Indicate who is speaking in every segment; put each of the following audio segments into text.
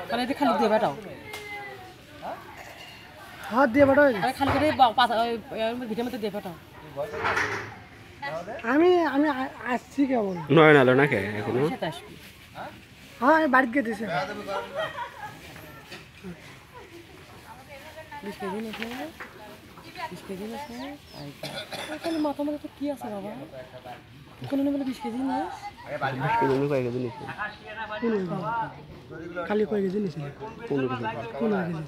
Speaker 1: তাহলে এটা খালি দিয়ে বাটাও
Speaker 2: হাত দিয়ে বাটাও
Speaker 1: আরে খালি করে পাতা ভিটার মধ্যে দিয়ে বাটাও
Speaker 2: আমি আমি আসছি কেমন
Speaker 3: নয় নালো না কে এখনো
Speaker 1: সাথে আসবি
Speaker 2: হ্যাঁ আমি বাড়িতে গেতেছি
Speaker 1: 20 কেজি নিস না 20 কেজি নিস না তাহলে মাথা মধ্যে তো কি আছে বাবা কোনো না বলে 20 কেজি নিস
Speaker 3: কয়েক কেজি নিচ্ছে
Speaker 2: খালি কয় কেজি নিয়েছিল
Speaker 3: 15 কেজি
Speaker 2: 15 কেজি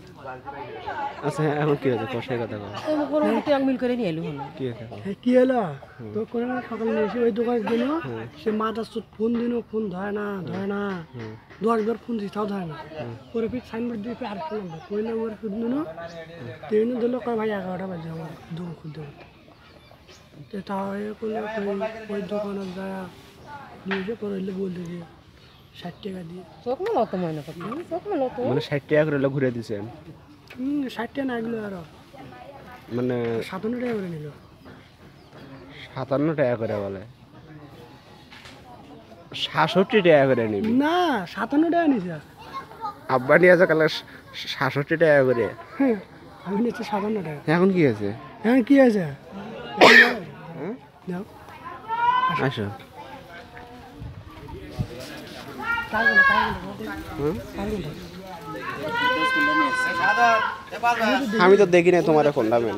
Speaker 3: আচ্ছা এখন কি হয়েছে কষাই কথা কও
Speaker 1: কোনো ট্যাং মিল করে নিয়ে এলো হলো
Speaker 3: কি হয়েছে
Speaker 2: কি হলো তো করে না সকালে এসে ওই দোকানে দিল সে মাথা সুট ফোন দিল ফোন ধরে না 10 বার ফোন দিই তাও ধরে না পরে ফির সাইনবোর্ড দিয়ে আর একটা নাম্বার ওই নাম্বার ফোন দিল ট্রেন দিল কয় ভাই 11টা বাজে আমার দোকান খুলতে তো তাও এ করলে ওই দোকানে যায় নিয়ে এসে পরে বলতে দিয়ে 60 টাকা দিয়ে
Speaker 1: চোখ মেলো তো মনে করতে চোখ মেলো তো
Speaker 3: মানে 60 টাকা করে ঘুরে দিছেন
Speaker 2: 60 টাকা না গেলো আরো
Speaker 3: মানে
Speaker 2: 57 টাকা করে নিল
Speaker 3: 57 টাকা করে বলে 66 টাকা করে নিবি
Speaker 2: না 57 টাকা নিছে
Speaker 3: আব্বা নিয়ে আছে কালে 66 টাকা করে
Speaker 2: আমি নিচ্ছি 57 টাকা
Speaker 3: এখন কি আছে
Speaker 2: এখন কি আছে যাও
Speaker 3: আসো আমি তো দেখি না তোমার কোনটা মেন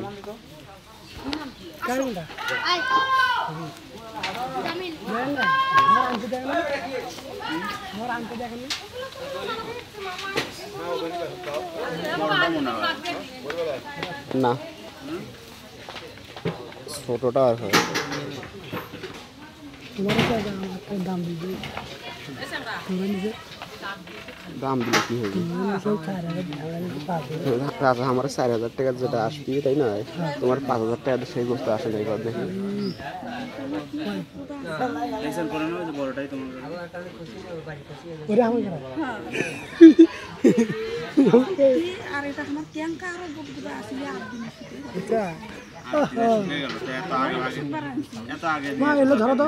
Speaker 3: না ছোটটা আর হয়
Speaker 2: দাম দিবি
Speaker 3: দাম দিলে কি হবে রাজা আমার 4000 টাকা যেটা আসবি তাই না তোমার 5000 টাকা সেই বস্তু আসে না এবার দেখি
Speaker 2: ধরো তো